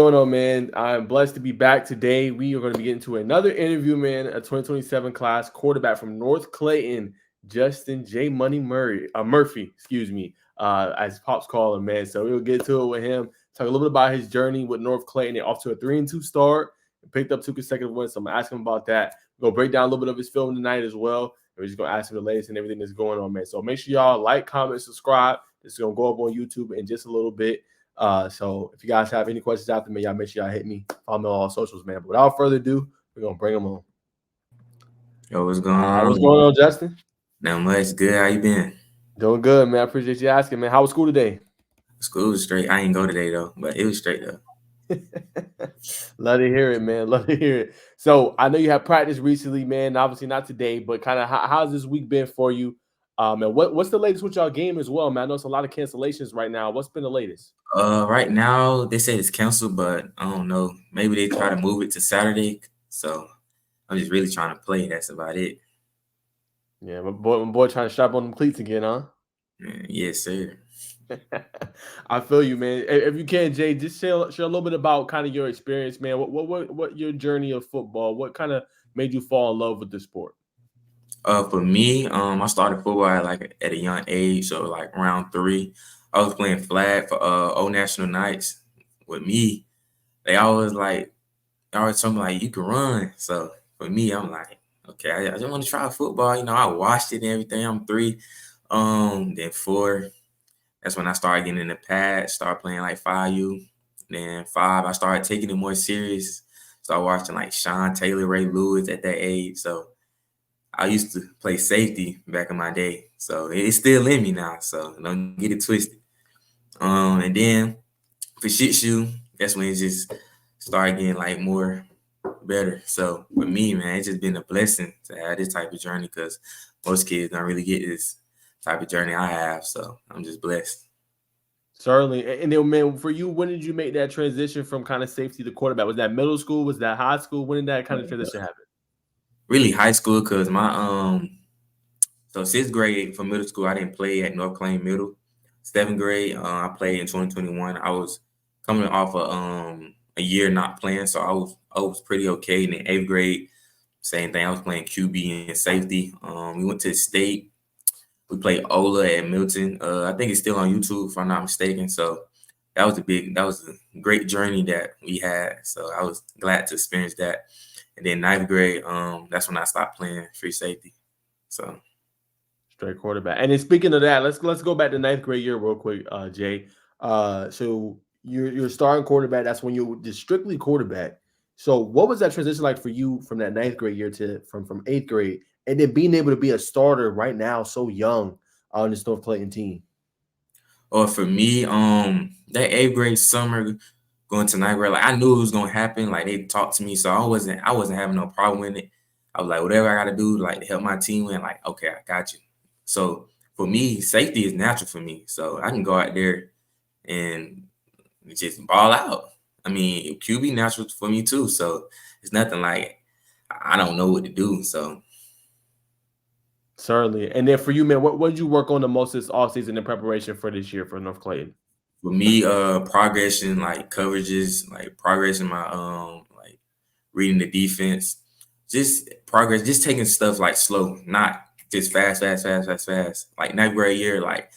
Going on, man? I'm blessed to be back today. We are going to be getting to another interview, man. A 2027 class quarterback from North Clayton, Justin J. Money Murphy, excuse me, as Pops call him, man. So we'll get to it with him. Talk a little bit about his journey with North Clayton. They're off to a 3-2 start. Picked up 2 consecutive wins. So I'm going to ask him about that. We'll break down a little bit of his film tonight as well. We're just going to ask him the latest and everything that's going on, man. So make sure y'all like, comment, subscribe. This is going to go up on YouTube in just a little bit. So if you guys have any questions after me, y'all make sure y'all hit me. Follow me on all socials, man. But without further ado, we're gonna bring them on. Yo, what's going on? What's going on, Justin? Not much. Good. How you been? Doing good, man. I appreciate you asking, man. How was school today? School was straight. I ain't go today though, but it was straight though. Love to hear it, man. Love to hear it. So I know you had practice recently, man. Obviously not today, but kind of how's this week been for you? And what's the latest with y'all game as well, man? I know it's a lot of cancellations right now. What's been the latest? Right now they say it's canceled, but I don't know. Maybe they try to move it to Saturday. So I'm just really trying to play. That's about it. Yeah, my boy trying to strap on them cleats again, huh? Yes, sir. I feel you, man. If you can, Jay, just share a little bit about kind of your experience, man. What your journey of football? What kind of made you fall in love with the sport? For me, I started football at a young age, so like around 3. I was playing flag for Old National Nights. With me, they always told me like you can run. So for me, I'm like, okay, I just want to try football. I watched it and everything. I'm 3. Then 4. That's when I started getting in the pad, started playing like 5U. Then 5, I started taking it more serious. Started watching like Sean Taylor, Ray Lewis at that age. So I used to play safety back in my day. So it's still in me now. So don't get it twisted. And then for shit shoe, that's when it just started getting like more better. So for me, man, it's just been a blessing to have this type of journey because most kids don't really get this type of journey I have. So I'm just blessed. Certainly. And then, man, for you, when did you make that transition from kind of safety to quarterback? Was that middle school? Was that high school? When did that kind of transition happen? Really high school because my so 6th grade for middle school I didn't play at North Clayton Middle. 7th grade I played in 2021. I was coming off a year not playing, so I was pretty okay. And in 8th grade, same thing. I was playing QB and safety. We went to the state. We played Ola at Milton. I think it's still on YouTube if I'm not mistaken. So that was a great journey that we had. So I was glad to experience that. And then 9th grade, that's when I stopped playing free safety. So straight quarterback. And then speaking of that, let's go back to 9th grade year real quick, Jay. So you're starting quarterback. That's when you're just strictly quarterback. So what was that transition like for you from that 9th grade year to from 8th grade, and then being able to be a starter right now, so young on this North Clayton team? or for me, that 8th grade summer going to 9th grade, like I knew it was gonna happen. Like they talked to me, so I wasn't having no problem with it. I was like, whatever I gotta do, like to help my team win, like, okay, I got you. So for me, safety is natural for me. So I can go out there and just ball out. I mean, QB natural for me too. So it's nothing like I don't know what to do. So Certainly. And then for you, man, what did you work on the most this offseason in preparation for this year for North Clayton? for me, progression, like coverages, like progress in my like reading the defense, just progress, just taking stuff like slow, not just fast, fast, fast, fast, fast. Like 9th grade year, like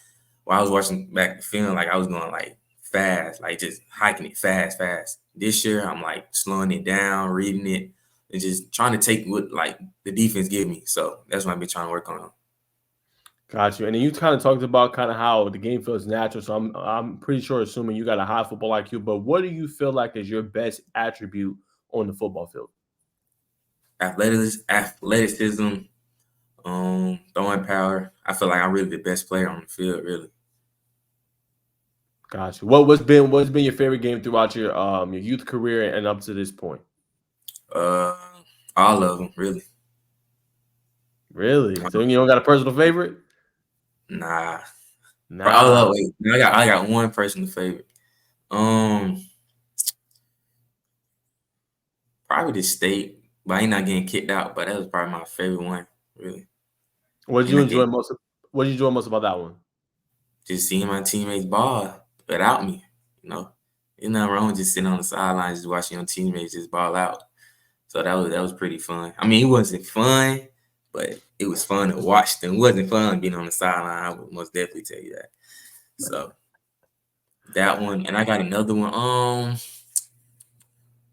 while I was watching back the film, like I was going like fast, like just hiking it fast, fast. This year, I'm like slowing it down, reading it, and just trying to take what like the defense give me. So that's what I've been trying to work on. Got you. And then you kind of talked about kind of how the game feels natural. So I'm pretty sure assuming you got a high football IQ, but what do you feel like is your best attribute on the football field? Athleticism, throwing power. I feel like I'm really the best player on the field, really. Got you. What's been your favorite game throughout your youth career and up to this point? Uh, all of them, really. Really? So you don't got a personal favorite? Nah. Nah. Wait, I got one personal favorite. Um, Probably the state, but I ain't not getting kicked out. But that was probably my favorite one, really. What did Ain't you not enjoy getting most? What did you enjoy most about that one? just seeing my teammates ball without me. You know, There's nothing wrong with just sitting on the sidelines, just watching your teammates just ball out. So that was pretty fun. I mean, it wasn't fun, but it was fun to watch them. It wasn't fun being on the sideline. I would most definitely tell you that. So that one, and I got another one.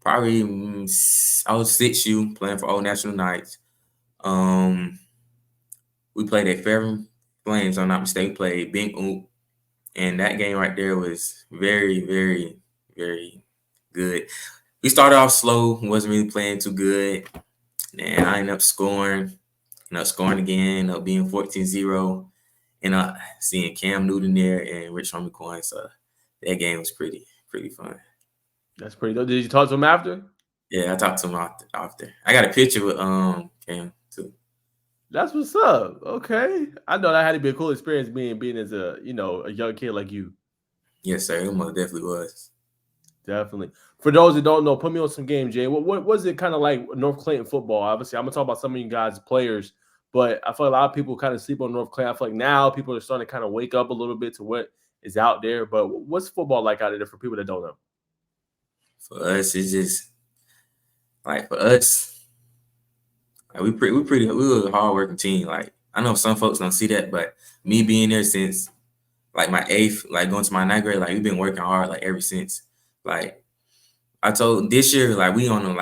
Probably I was 6U playing for Old National Knights. We played at Fairham Flames, if I'm not mistaken. We played Bing Oop, and that game right there was very, very, very good. We started off slow, wasn't really playing too good, and I ended up scoring again, ended up being 14-0, and seeing Cam Newton there and Rich Homie Coin. So that game was pretty fun. That's pretty dope. Did you talk to him after? Yeah, I talked to him after. I got a picture with Cam too. That's what's up. Okay, I know that had to be a cool experience being as a a young kid like you. Yes, sir. It most definitely was. Definitely. For those that don't know, put me on some game, Jay. What was it kind of like North Clayton football? Obviously, I'm gonna talk about some of you guys players, but I feel like a lot of people kind of sleep on North Clayton. I feel like now people are starting to kind of wake up a little bit to what is out there. But what's football like out there for people that don't know? For us, it's just like for us, like we were a hardworking team. Like I know some folks don't see that, but me being there since like my eighth, like going to my ninth grade, like we've been working hard like ever since. Like I told this year, like we on a road,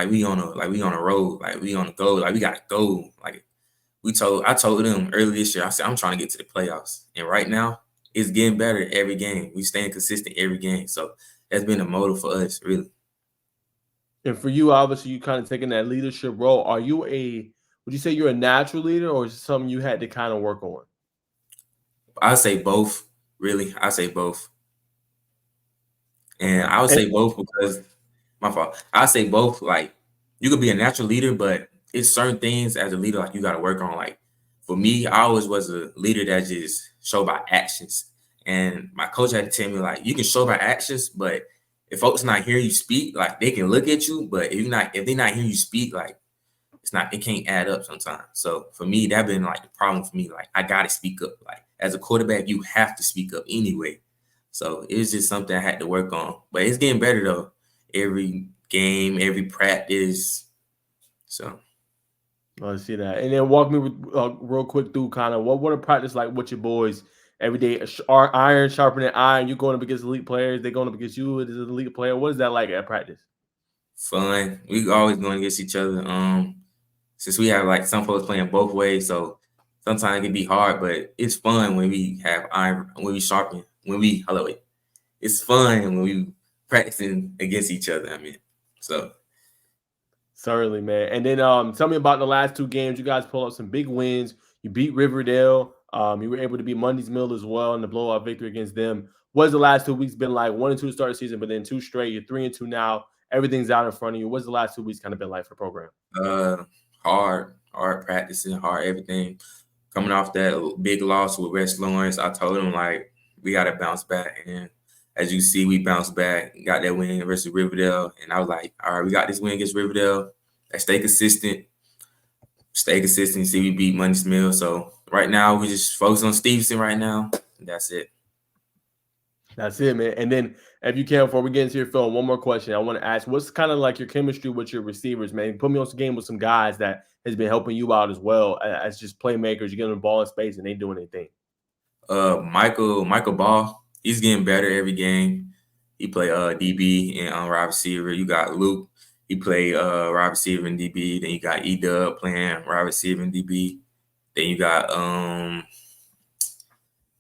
like we on a goal, like we got to go. Like I told them early this year, I said I'm trying to get to the playoffs, and right now it's getting better every game. We staying consistent every game, so that's been a motive for us, really. And for you, obviously, you kind of taking that leadership role. Would you say you're a natural leader, or is it something you had to kind of work on? I say both, really. I say both, and I would And say both because my fault. I say both. Like you could be a natural leader, but it's certain things as a leader like you got to work on. Like for me, I always was a leader that just show by actions. And my coach had to tell me like you can show by actions, but if folks not hearing you speak, like they can look at you, but if they're not hearing you speak, like it can't add up sometimes. So for me, that been like the problem for me. Like I gotta speak up. Like as a quarterback, you have to speak up anyway. So it was just something I had to work on. But it's getting better though. Every game, every practice. So I see that. And then walk me real quick through kind of what a practice like with your boys every day. Iron sharpening iron. You going up against elite players. They going up against you as an elite player. What is that like at practice? fun. We always going against each other. Since we have like some folks playing both ways, so sometimes it can be hard, but it's fun when we have iron, when we sharpen, it's fun when we practicing against each other. I mean, so Certainly, man. And then tell me about the last two games. You guys pulled up some big wins. You beat Riverdale. You were able to beat Mundy's Mill as well in the blowout victory against them. What's the last 2 weeks been like? 1-2 to start the season, but then two straight. You're 3-2 now. Everything's out in front of you. What's the last 2 weeks kind of been like for the program? hard practicing, hard everything. Coming off that big loss with West Lawrence, I told him like we got to bounce back, and as you see, we bounced back, got that win versus Riverdale, and I was like, all right, we got this win against Riverdale. Let's stay consistent. See, we beat Mundy's Mill. So right now, we just focus on Stevenson right now. That's it. That's it, man. And then, if you can, before we get into your film, one more question I want to ask: what's kind of like your chemistry with your receivers, man? Put me on some game with some guys that has been helping you out as well as just playmakers. You get them the ball in space and they doing anything. Michael Ball, he's getting better every game. He play DB and wide receiver. You got Luke, he play wide receiver and DB. Then you got E-Dub playing wide receiver and DB. Then you got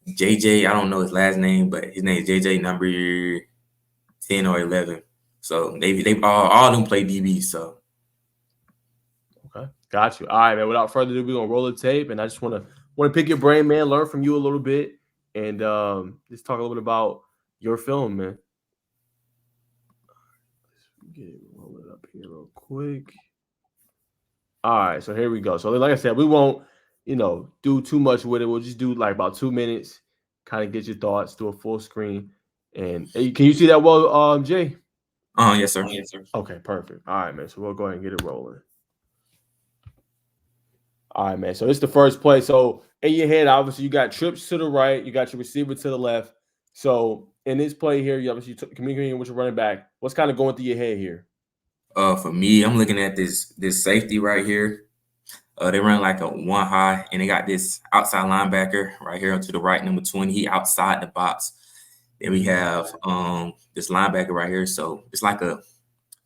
JJ. I don't know his last name, but his name is JJ, number 10 or 11. So they all of them play DB. So Okay, got you. All right, man. Without further ado, we're gonna roll the tape, and I just want to pick your brain, man. Learn from you a little bit, and just talk a little bit about your film, man. Let's get it roll it up here real quick. All right, so here we go. So like I said, we won't, do too much with it. We'll just do like about 2 minutes, kind of get your thoughts, do a full screen. And hey, can you see that well, Jay? yes, sir. Okay, perfect. All right, man. So we'll go ahead and get it rolling. All right, man. So it's the first play. So in your head, obviously, you got trips to the right, you got your receiver to the left. So in this play here, you obviously communicating with your running back. What's kind of going through your head here? For me, I'm looking at this safety right here. They run like a one high, and they got this outside linebacker right here to the right, number 20. He outside the box. Then we have this linebacker right here. So it's like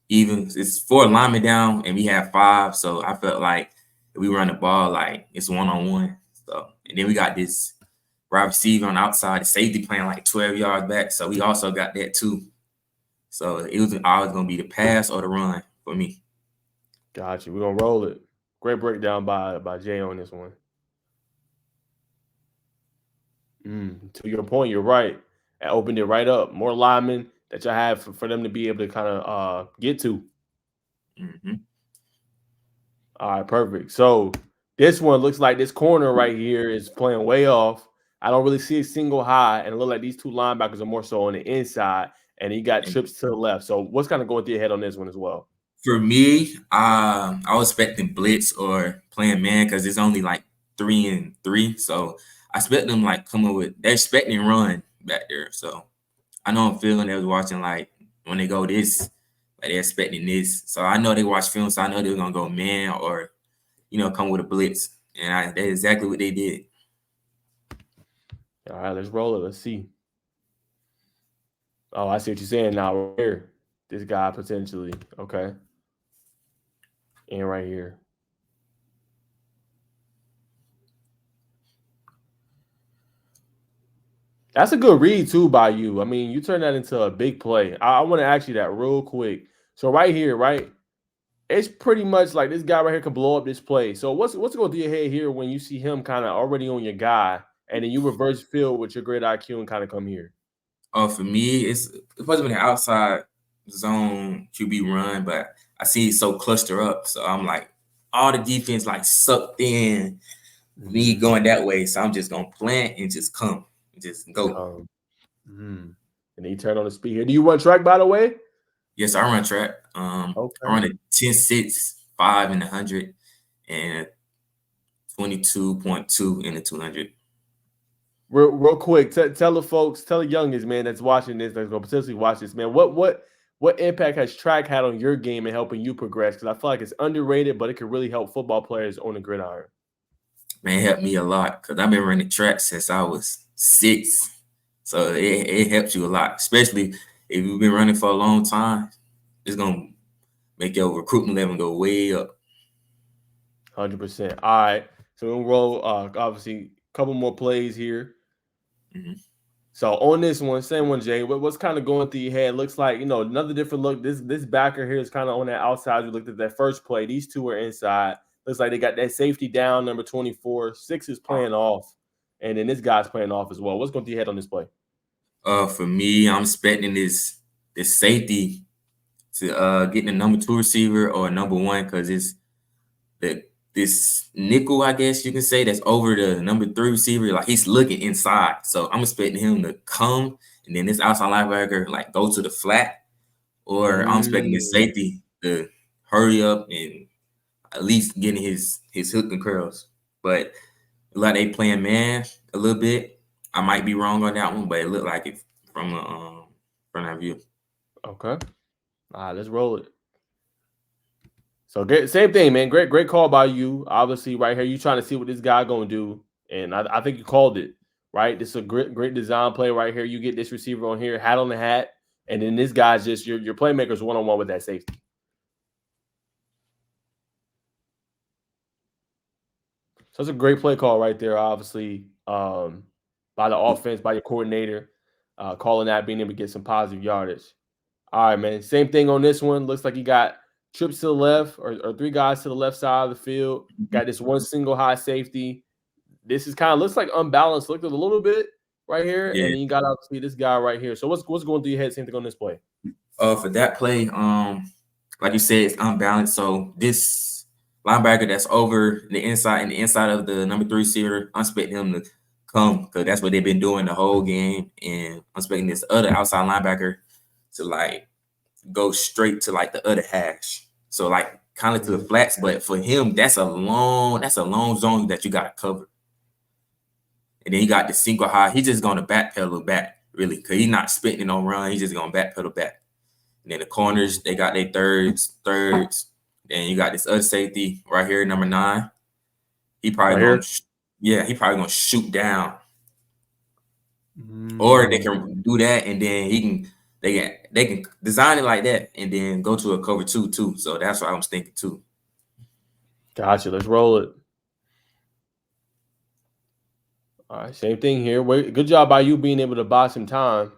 it's 4 linemen down, and we have 5. So I felt like if we run the ball, like it's 1-on-1. So and then we got this wide receiver on the outside, the safety playing like 12 yards back. So we also got that too. So it was always gonna be the pass or the run for me. Got you. We're gonna roll it. Great breakdown by Jay on this one. To your point, you're right. I opened it right up. More linemen that y'all have for them to be able to kind of get to. Mm-hmm. All right, perfect. So this one looks like this corner right here is playing way off. I don't really see a single high, and it looks like these 2 linebackers are more so on the inside, and he got trips to the left. So what's kind of going through your head on this one as well? For me, I was expecting blitz or playing man because it's only like 3 and 3. So I expect them like coming with they're expecting run back there. So I know I'm feeling they was watching like when they go this, like they're expecting this. So I know they watch film, so I know they're gonna go man or come with a blitz. And that's exactly what they did. All right, let's roll it. Let's see. Oh, I see what you're saying now. Right here, this guy potentially. Okay. And right here. That's a good read too by you. I mean, you turn that into a big play. I want to ask you that real quick. So right here, right? It's pretty much like this guy right here can blow up this play. So what's going through your head here when you see him kind of already on your guy, and then you reverse field with your great IQ and kind of come here? For me, it's supposed to be an outside zone QB run, but I see it so cluster up. So I'm like, all the defense like sucked in me going that way. So I'm just gonna plant and just come, just go. And then you turn on the speed here. Do you run track, by the way? Yes, I run track. Okay. I run a 10.6, 5 in the 100, and 22.2 in the 200. Real quick, tell the folks, tell the youngest man that's watching this, that's gonna potentially watch this, man. What impact has track had on your game and helping you progress? Because I feel like it's underrated, but it could really help football players on the gridiron. Man, it helped me a lot because I've been running track since I was 6. So it helps you a lot, especially if you've been running for a long time. It's gonna make your recruitment level go way up. 100%. All right, so we'll roll. Obviously, a couple more plays here. Mm-hmm. So on this one, same one, Jay. What's kind of going through your head? Looks like another different look. This backer here is kind of on that outside. We looked at that first play. These 2 are inside. Looks like they got that safety down, number 24. 6 is playing off, and then this guy's playing off as well. What's going through your head on this play? For me, I'm expecting this safety to get the number 2 receiver or number 1 because it's this nickel, I guess you can say, that's over the number 3 receiver. Like he's looking inside, so I'm expecting him to come, and then this outside linebacker like go to the flat, or I'm expecting the safety to hurry up and at least getting his hook and curls. But like they playing man a little bit. I might be wrong on that one, but it looked like it from that view. Okay. All right, let's roll it. So same thing, man. Great call by you. Obviously, right here, you trying to see what this guy gonna do, and I think you called it right. This is a great design play right here. You get this receiver on here, hat on the hat, and then this guy's just your playmakers 1-on-1 with that safety. So it's a great play call right there. Obviously, by the offense, by your coordinator, calling that, being able to get some positive yardage. All right, man. Same thing on this one. Looks like you got trips to the left or 3 guys to the left side of the field. Got this one single high safety. This is kind of looks like unbalanced. Looked a little bit right here, Yeah. and then you got obviously this guy right here. So what's going through your head? Same thing on this play. For that play, like you said, it's unbalanced. So this linebacker that's over the inside of the number 3 receiver, I'm expecting him to come because that's what they've been doing the whole game, and I'm expecting this other outside linebacker to like go straight to like the other hash. So like kind of to the flats, but for him, that's a long zone that you got to cover. And then he got the single high. He's just going to backpedal back. really, because he's not spitting no run. He's just gonna backpedal back. And then the corners, they got their thirds. Then you got this other safety right here, number 9. He probably Right gonna, here. he probably gonna shoot down, or they Mm, can do that, and then they can design it like that, and then go to a cover 2 too. So that's what I was thinking too. gotcha. Let's roll it. All right, same thing here. Good job by you being able to buy some time.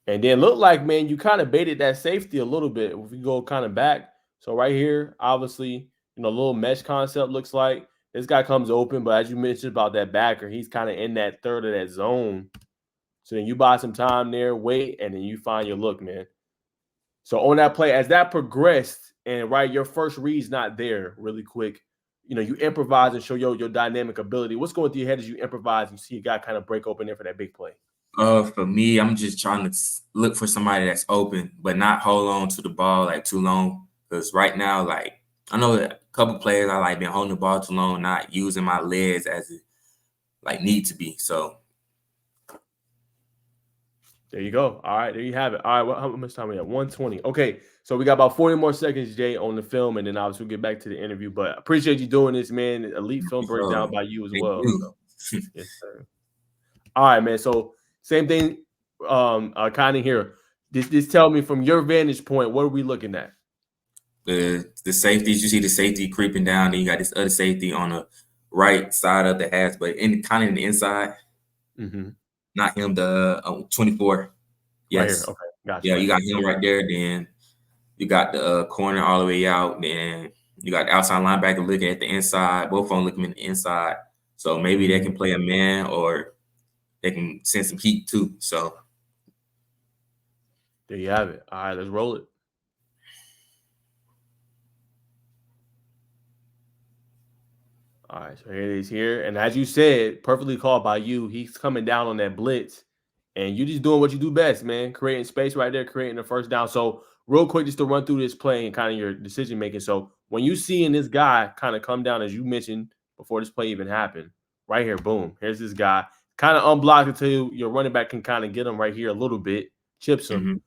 And then look like, man, you kind of baited that safety a little bit. If we go kind of back. So right here, obviously, a little mesh concept looks like this guy comes open, but as you mentioned about that backer, he's kind of in that third of that zone. So then you buy some time there, wait, and then you find your look, man. So on that play, as that progressed, and right, your first read's not there really quick. You improvise and show your dynamic ability. What's going through your head as you improvise? You see a guy kind of break open there for that big play. For me, I'm just trying to look for somebody that's open, but not hold on to the ball like too long. Because right now, like I know that a couple players I like been holding the ball too long, not using my legs as it like need to be. So There you go. All right, there you have it. All right, how much time we have? 120. Okay, so we got about 40 more seconds, Jay, on the film, and then obviously we'll get back to the interview. But I appreciate you doing this, man. Elite film breakdown by you as thank well. you. So yes, sir. All right, man. So same thing, kind of here. Just tell me from your vantage point, what are we looking at? The safeties, you see the safety creeping down, then you got this other safety on the right side of the hash, but in the inside. Mm-hmm. Not him, the 24. Right here. Yes. Okay, gotcha, Yeah, you gotcha. got him right there. Then you got the corner all the way out. Then you got the outside linebacker looking at the inside. Both of them looking at the inside. So maybe they can play a man or they can send some heat too. So There you have it. All right, let's roll it. All right, so here it is here. And as you said, perfectly called by you, he's coming down on that blitz. And you just doing what you do best, man. Creating space right there, creating the first down. So, real quick, just to run through this play and kind of your decision making. So, when you seeing this guy kind of come down, as you mentioned before this play even happened, right here, boom, here's this guy kind of unblocked until your running back can kind of get him right here a little bit, chips him. mhm.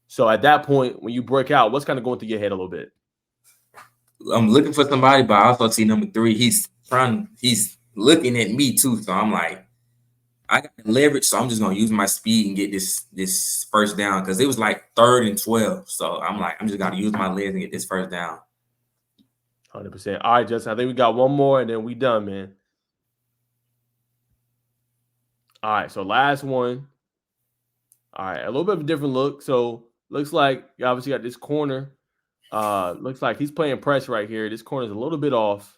So, at that point, when you break out, what's kind of going through your head a little bit? I'm looking for somebody, but I also see number 3. He's looking at me too. So I'm like, I got leverage, so I'm just gonna use my speed and get this first down because it was like 3rd and 12. So I'm like, I'm just gonna use my legs and get this first down. 100%. All right, Justin, I think we got one more and then we done, man. All right, so last one. All right, a little bit of a different look. So looks like you obviously got this corner. Looks like he's playing press right here. This corner's a little bit off.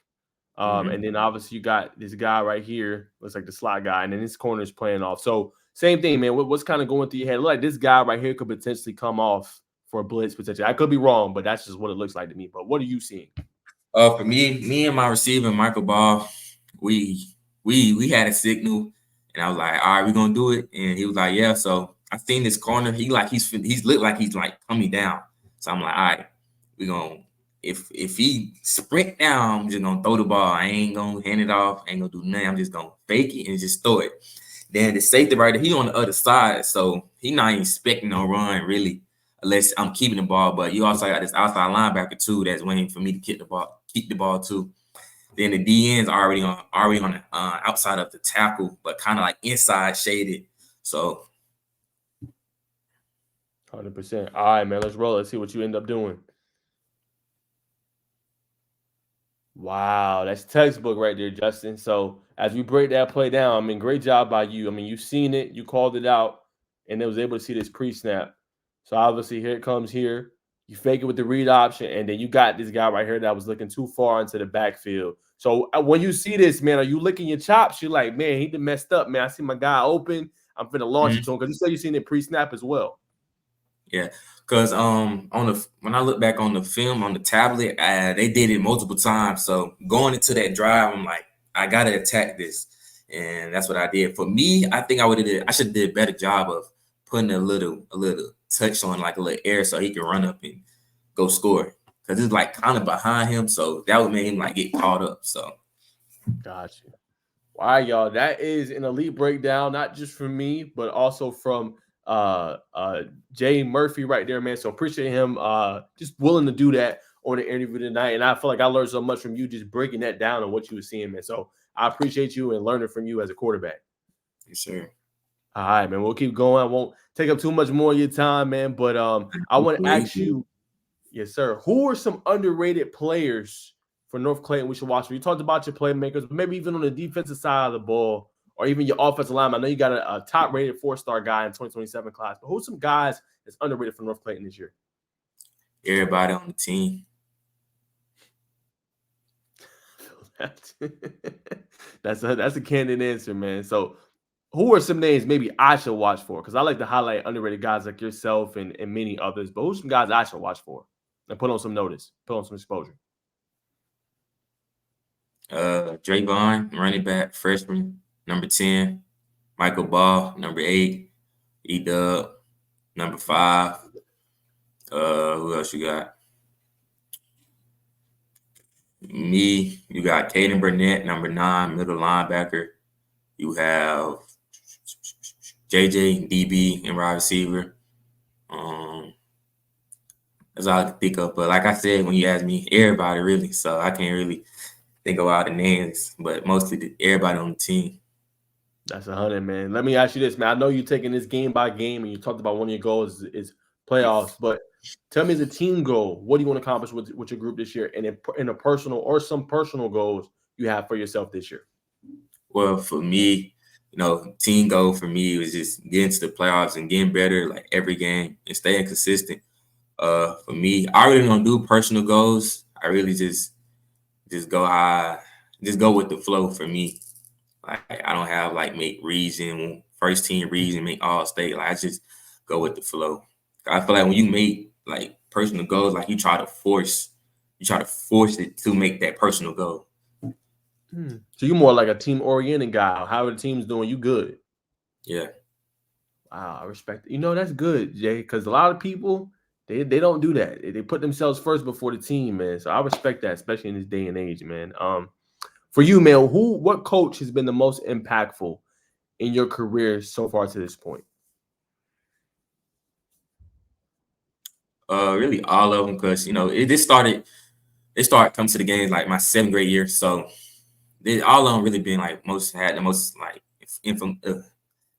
And then obviously you got this guy right here. Looks like the slot guy, and then this corner is playing off. So same thing, man. What's kind of going through your head? Look like this guy right here could potentially come off for a blitz potentially. I could be wrong, but that's just what it looks like to me. But what are you seeing? For me and my receiver, Michael Ball, we had a signal, and I was like, all right, we're gonna do it. And he was like, yeah. So I seen this corner. He's looked like he's like coming down. So I'm like, all right, we're gonna if he sprint down, I'm just gonna throw the ball. I ain't gonna hand it off, I ain't gonna do nothing. I'm just gonna fake it and just throw it. Then the safety right there, he on the other side, so he not even expecting no run really, unless I'm keeping the ball. But you also got this outside linebacker too that's waiting for me to keep the ball too. Then the DN's already on the outside of the tackle, but kind of like inside shaded. So 100%. All right, man. Let's roll. Let's see what you end up doing. Wow, that's textbook right there, Justin. So as we break that play down, I mean, great job by you. I mean, you've seen it, you called it out, and it was able to see this pre-snap. So obviously, here it comes here. You fake it with the read option, and then you got this guy right here that was looking too far into the backfield. So when you see this, man, are you licking your chops? You're like, man, he done messed up, man. I see my guy open. I'm finna launch it to him because you said you seen it pre-snap as well. yeah, because when I look back on the film on the tablet, they did it multiple times. So going into that drive, I'm like, I gotta attack this, and that's what I did. For me, I think I should have did a better job of putting a little touch on like a little air so he can run up and go score. Because it's like kind of behind him, so that would make him like get caught up. So Gotcha. All right, y'all. That is an elite breakdown, not just from me, but also from uh uh Jay Murphy right there, man. So appreciate him just willing to do that on the interview tonight. And I feel like I learned so much from you just breaking that down on what you were seeing, man. So I appreciate you and learning from you as a quarterback. Yes, sir. All right, man. We'll keep going. I won't take up too much more of your time, man. But I want to ask you, yes, sir. Who are some underrated players for North Clayton we should watch? You talked about your playmakers, but maybe even on the defensive side of the ball, or even your offensive line. I know you got a top-rated four-star guy in 2027 class, but who's some guys that's underrated for North Clayton this year? Everybody on the team. That's a candid answer, man. So, who are some names maybe I should watch for? Because I like to highlight underrated guys like yourself and many others. But who's some guys I should watch for and put on some notice, put on some exposure? Draymond, running back, freshman, number 10. Michael Ball, number 8. E-Dub, number 5. Who else you got? Me, you got Caden Burnett, number 9, middle linebacker. You have JJ, DB, and wide receiver. That's all I can think of. But like I said, when you ask me, everybody really. So I can't really think of all the names, but mostly everybody on the team. That's 100, man. Let me ask you this, man. I know you're taking this game by game, and you talked about one of your goals is playoffs. But tell me, as a team goal, what do you want to accomplish with your group this year, and in a personal or some personal goals you have for yourself this year? Well, for me, team goal for me was just getting to the playoffs and getting better like every game and staying consistent. For me, I really don't do personal goals. I really just go high, just go with the flow for me. Like I don't have like make region, first team region, make all state. Like I just go with the flow. I feel like when you make like personal goals, like you try to force it to make that personal goal. So you're more like a team oriented guy. How are the teams doing? You good? Yeah. Wow, I respect it. That's good, Jay, because a lot of people they don't do that. They put themselves first before the team, man. So I respect that, especially in this day and age, man. For you, man, what coach has been the most impactful in your career so far to this point? Really all of them, because it started coming to the games like my 7th grade year. So all of them really been like had the most like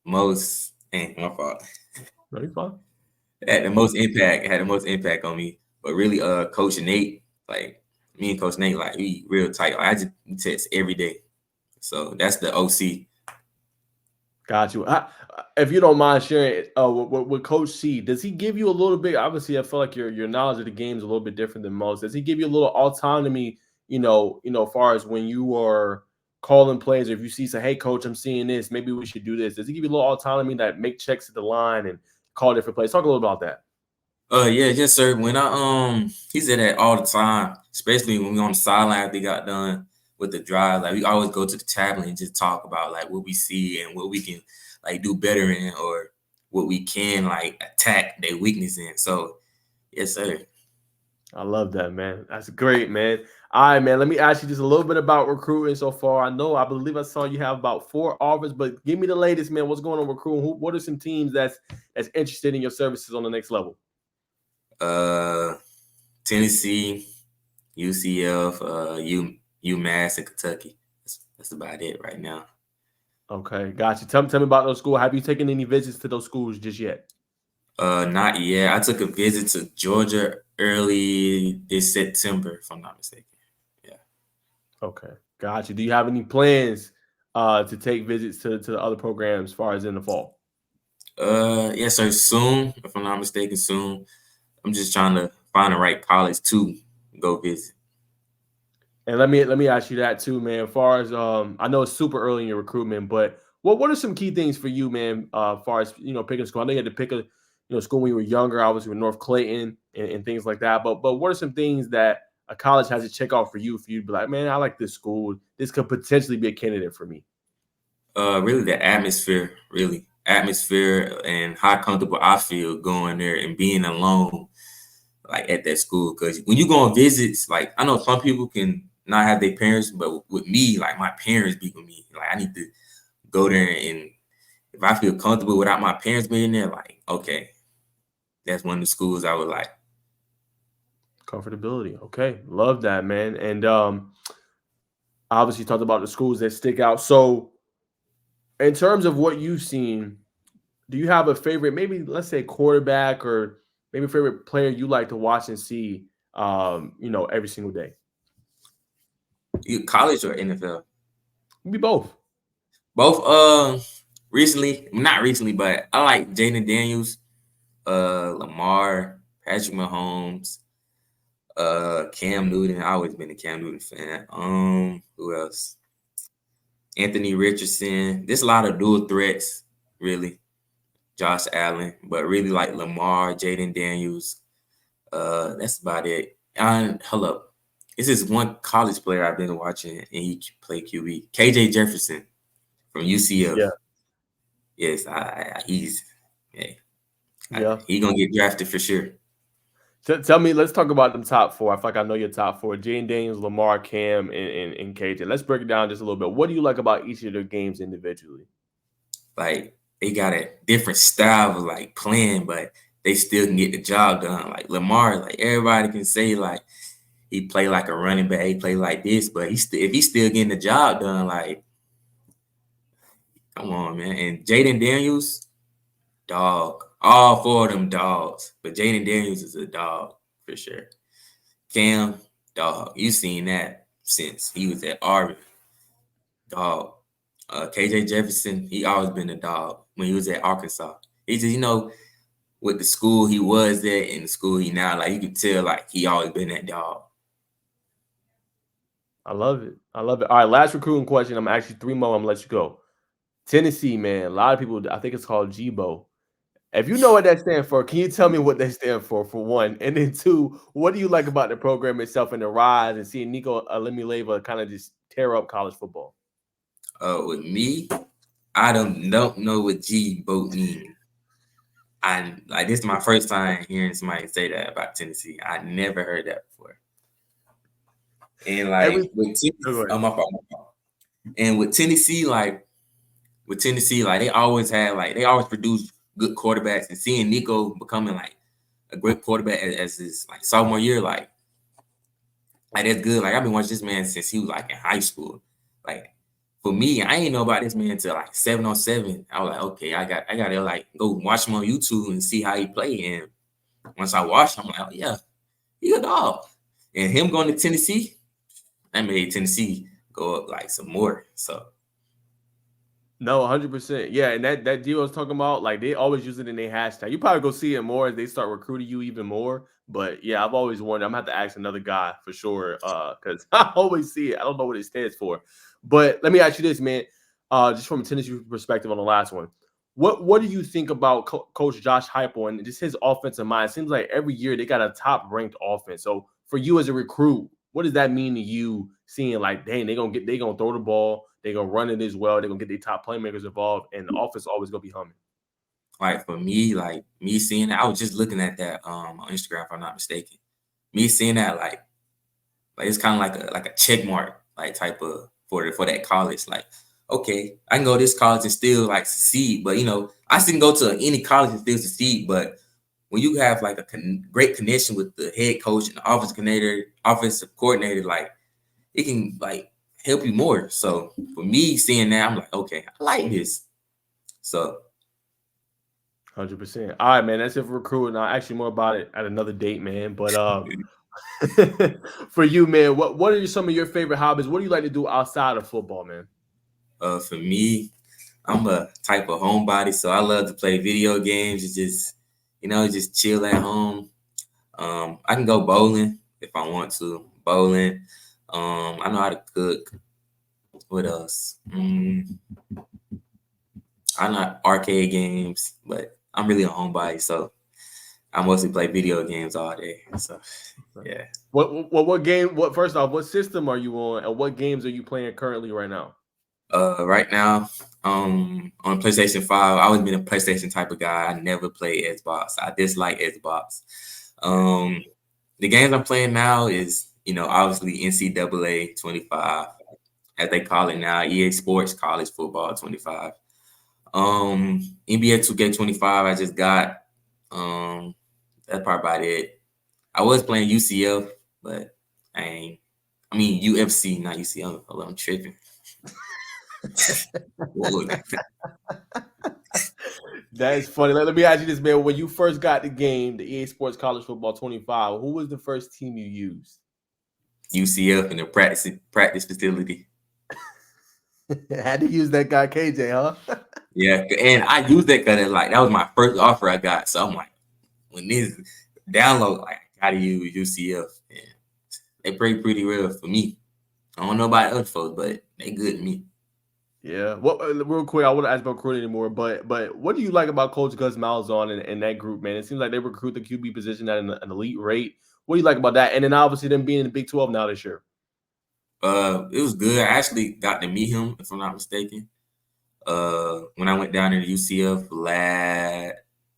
most and my fault. Very fun. Had the most impact on me. But really, Coach Nate, like me and Coach Nate, like we real tight. Like, I just text every day. So that's the OC. Got you. If you don't mind sharing, with Coach C, does he give you a little bit? Obviously, I feel like your knowledge of the game is a little bit different than most. Does he give you a little autonomy? As far as when you are calling plays, or if you see, say, "Hey, Coach, I'm seeing this. Maybe we should do this." Does he give you a little autonomy that make checks at the line and call different plays? Talk a little about that. Yeah, yes, sir. When he said that all the time, especially when we on the sideline, they got done with the drive. Like we always go to the tablet and just talk about like what we see and what we can like do better in, or what we can like attack their weakness in. So, yes, sir. I love that, man. That's great, man. All right, man. Let me ask you just a little bit about recruiting so far. I believe I saw you have about 4 offers, but give me the latest, man. What's going on recruiting? What are some teams that's interested in your services on the next level? Tennessee, UCF, UMass, and Kentucky. That's about it right now. Okay, got you. Tell me about those schools. Have you taken any visits to those schools just yet? Not yet. I took a visit to Georgia early this September, if I'm not mistaken. Yeah. Okay, got you. Do you have any plans to take visits to the other programs as far as in the fall? Yes, sir. Soon, if I'm not mistaken, soon. I'm just trying to find the right college to go visit. And let me ask you that too, man. As far as I know it's super early in your recruitment, but what are some key things for you, man? As far as picking school, I know you had to pick a school when you were younger. Obviously with North Clayton and things like that. But what are some things that a college has to check off for you to be like, man, I like this school. This could potentially be a candidate for me. Really the atmosphere, and how comfortable I feel going there and being alone, like at that school. Because when you go on visits, like I know some people can not have their parents, but with me, like my parents be with me. Like I need to go there, and if I feel comfortable without my parents being there, like okay, that's one of the schools I would like. Comfortability. Okay. Love that, man. And obviously you talked about the schools that stick out. So in terms of what you've seen, do you have a favorite, maybe let's say quarterback or maybe a favorite player you like to watch and see every single day? You college or NFL? Maybe both. Both. Recently, not recently, but I like Jaden Daniels, Lamar, Patrick Mahomes, Cam Newton. I always been a Cam Newton fan. Who else? Anthony Richardson. There's a lot of dual threats, really. Josh Allen, but really like Lamar, Jaden Daniels. That's about it. And hold up. This is one college player I've been watching, and he played QB. KJ Jefferson from UCF. Yeah. Yes, he's Yeah. he gonna get drafted for sure. Tell me, let's talk about them top four. I feel like I know your top four: Jane Daniels, Lamar, Cam, and KJ. Let's break it down just a little bit. What do you like about each of their games individually? Like they got a different style of like playing, but they still can get the job done. Like Lamar, like everybody can say like he play like a running back, he play like this, but if he's still getting the job done, like come on, man. And Jaden Daniels, dog. All four of them dogs. But Jaden Daniels is a dog for sure. Cam, dog. You seen that since he was at Auburn. Dog. KJ Jefferson, he always been a dog when he was at Arkansas. He just, with the school he was at and the school he now, like you could tell like he always been that dog. I love it. I love it. All right, last recruiting question. I'm actually 3 more. I'm gonna let you go. Tennessee, man. A lot of people, I think it's called Gbo. If you know what that stands for, can you tell me what they stand for one? And then two, what do you like about the program itself and the rise and seeing Nico Alimuleva kind of just tear up college football? With me, I don't know what G-boat means. This is my first time hearing somebody say that about Tennessee. I never heard that before. And with Tennessee, they always they always produce good quarterbacks, and seeing Nico becoming like a great quarterback as his like sophomore year, like that's good. Like I've been watching this man since he was like in high school. Like for me, I ain't know about this man until like 7-on-7. I was like, okay, I gotta like go watch him on YouTube and see how he play. And once I watched him, I'm like, oh yeah, he a dog. And him going to Tennessee, that made Tennessee go up like some more. So no, 100%. Yeah, and that deal I was talking about, like they always use it in their hashtag. You probably go see it more as they start recruiting you even more. But yeah, I've always wondered. I'm gonna have to ask another guy for sure, because I always see it. I don't know what it stands for. But let me ask you this, man. Just from a Tennessee perspective on the last one, what do you think about Coach Josh Heupel and just his offensive mind? It seems like every year they got a top ranked offense. So for you as a recruit, what does that mean to you? Seeing like, dang, they gonna throw the ball, they gonna run it as well, they're gonna get their top playmakers involved, and the offense always gonna be humming. like for me, like me seeing that, I was just looking at that on Instagram if I'm not mistaken. Me seeing that like it's kind of like a check mark like type of for that college. Like, okay, I can go to this college and still like succeed, but I still can go to any college and still succeed. But when you have like a great connection with the head coach and the offensive coordinator, like it can like help you more. So for me, seeing that, I'm like, okay, I like this. So 100%. All right, man. That's it for recruiting. I'll ask you more about it at another date, man. But for you, man, what are some of your favorite hobbies? What do you like to do outside of football, man? For me, I'm a type of homebody, so I love to play video games and just chill at home. I can go bowling if I want to. Bowling. I know how to cook. What else? I know arcade games, but I'm really a homebody, so I mostly play video games all day. So yeah. What game? First off, what system are you on, and what games are you playing currently right now? Right now, on PlayStation 5, I always been a PlayStation type of guy. I never played Xbox. I dislike Xbox. The games I'm playing now is obviously NCAA 25, as they call it now, EA Sports College Football 25. NBA 2K25 I just got. That's probably about it. I was playing UCF, but UFC, not UCF. I'm tripping. That is funny. Let me ask you this, man. When you first got the game, the EA Sports College Football 25, who was the first team you used? UCF in the practice facility. Had to use that guy KJ, huh? Yeah, and I used that because that was my first offer I got. So I'm like, when this download, like I gotta use UCF. And they play pretty well for me. I don't know about other folks, but they good to me. Yeah. Well, real quick, I want to ask about recruiting anymore, but what do you like about Coach Gus Malzahn and that group, man? It seems like they recruit the QB position at an elite rate. What do you like about that? And then obviously them being in the Big 12 now this year. It was good. I actually got to meet him, if I'm not mistaken. When I went down to the UCF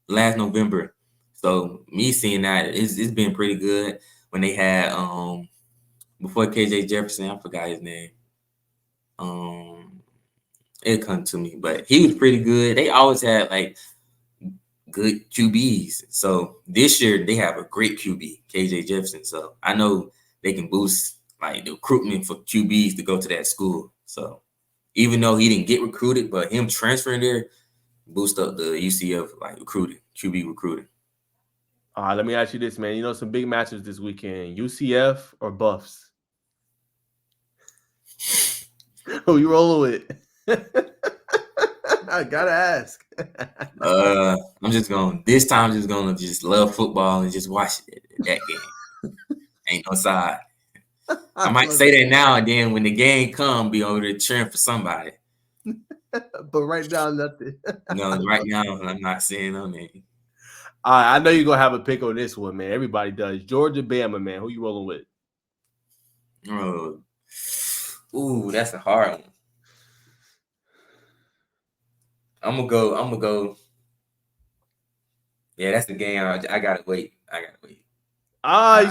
last November. So me seeing that, it's been pretty good. When they had before KJ Jefferson, I forgot his name. It come to me, but he was pretty good. They always had like good QBs. So this year they have a great QB, KJ Jefferson. So I know they can boost like the recruitment for QBs to go to that school. So even though he didn't get recruited, but him transferring there boost up the UCF like recruiting, QB recruiting. Let me ask you this, man. You know some big matches this weekend: UCF or Buffs? Who you rolling with? I gotta ask. I'm just gonna just love football and just watch that game. Ain't no side. I might say that now and then when the game come, be over there cheering for somebody. But right now, nothing. Right now I'm not saying no name. I know you're gonna have a pick on this one, man. Everybody does. Georgia, Bama, man. Who you rolling with? Oh, ooh, that's a hard one. I'm gonna go. Yeah, that's the game. I gotta wait. You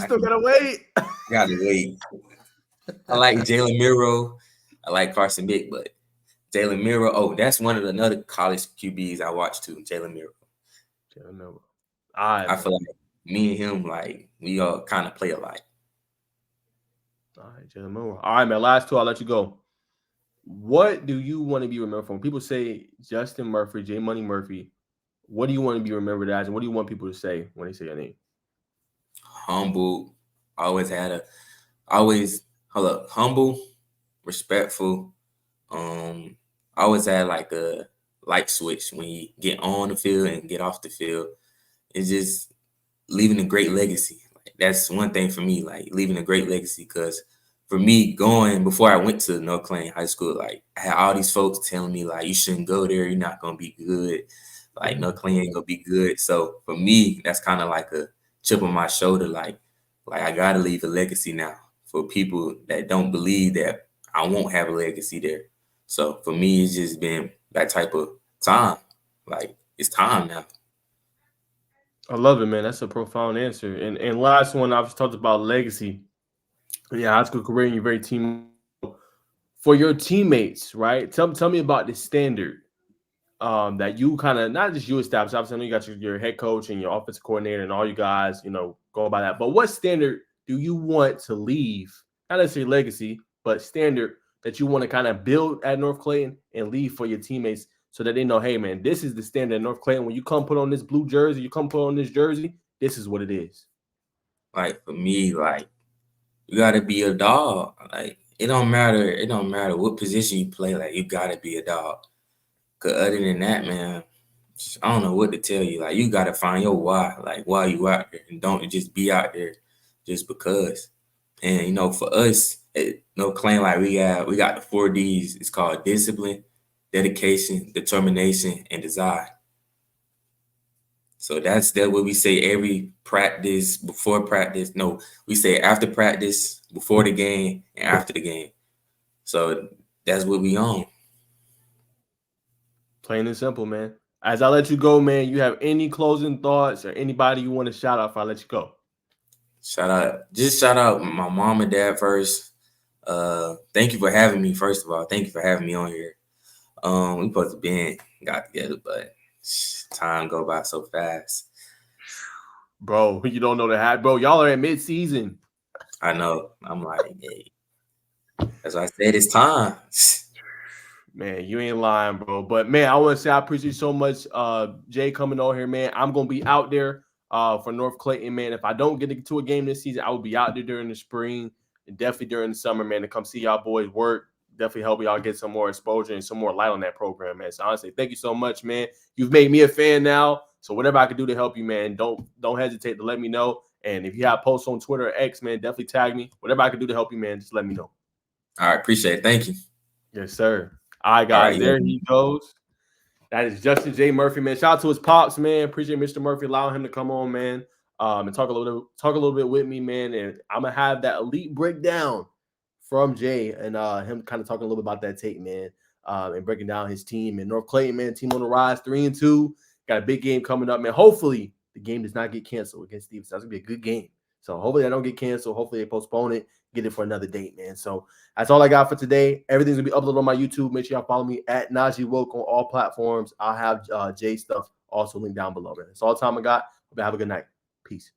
still gotta wait. Gotta wait. I like Jalen Miro. I like Carson Dick, but Jalen Miro. Oh, that's one of the another college QBs I watched too. Jalen Miro. I feel like me and him, like we all kind of play alike. All right, Jalen Miro. All right, man. Last two, I'll let you go. What do you want to be remembered for? When people say Justin Murphy, J Money Murphy, what do you want to be remembered as, and what do you want people to say when they say your name? Humble. Humble, respectful. I always had like a light switch when you get on the field and get off the field. It's just leaving a great legacy. Like, that's one thing for me, like leaving a great legacy. Because for me, before I went to North Clayton High School, like I had all these folks telling me like you shouldn't go there, you're not gonna be good. Like North Clayton ain't gonna be good. So for me, that's kind of like a chip on my shoulder. Like I gotta leave a legacy now for people that don't believe that I won't have a legacy there. So for me, it's just been that type of time. Like it's time now. I love it, man. That's a profound answer. And last one, I've talked about legacy. Yeah, high school career, and you're very team for your teammates, right? Tell me about the standard that you kind of not just you established. Obviously, I know you got your head coach and your offensive coordinator and all you guys, go by that. But what standard do you want to leave? Not necessarily legacy, but standard that you want to kind of build at North Clayton and leave for your teammates so that they know, hey, man, this is the standard at North Clayton. When you come put on this blue jersey, you come put on this jersey, this is what it is. Like for me, like you gotta be a dog. Like it don't matter what position you play. Like you gotta be a dog. Cause other than that, man, I don't know what to tell you. Like you gotta find your why. Like why you out there, and don't just be out there just because. And for us, no claim like we got the 4 Ds. It's called discipline, dedication, determination, and desire. So that's what we say every practice, before practice. No, we say after practice, before the game, and after the game. So that's what we on. Plain and simple, man. As I let you go, man, you have any closing thoughts or anybody you want to shout out before I let you go? Shout out my mom and dad first. Thank you for having me. First of all, thank you for having me on here. We supposed to be got together, but time go by so fast. Bro, you don't know the hat, bro. Y'all are at mid-season. I know. I'm like, hey, that's why I said it's time. Man, you ain't lying, bro. But man, I want to say I appreciate so much Jay coming on here, man. I'm gonna be out there for North Clayton, man. If I don't get to a game this season, I will be out there during the spring and definitely during the summer, man, to come see y'all boys work. Definitely help y'all get some more exposure and some more light on that program, man. So honestly, thank you so much, man. You've made me a fan now. So whatever I can do to help you, man, don't hesitate to let me know. And if you have posts on Twitter or X, man, definitely tag me. Whatever I can do to help you, man, just let me know. All right, appreciate it. Thank you. Yes, sir. All right, All guys, right, there he goes. That is Justin J. Murphy, man. Shout out to his pops, man. Appreciate Mr. Murphy allowing him to come on, man. And talk a little bit with me, man. And I'm gonna have that elite breakdown from Jay and him kind of talking a little bit about that tape, man. And breaking down his team and North Clayton, man. Team on the rise, 3-2. Got a big game coming up, man. Hopefully the game does not get canceled against Stevenson. That's gonna be a good game. So hopefully that don't get canceled. Hopefully they postpone it, get it for another date, man. So that's all I got for today. Everything's gonna be uploaded on my YouTube. Make sure y'all follow me at Najee Woke on all platforms. I'll have Jay stuff also linked down below, man. That's all the time I got. Hope you have a good night. Peace.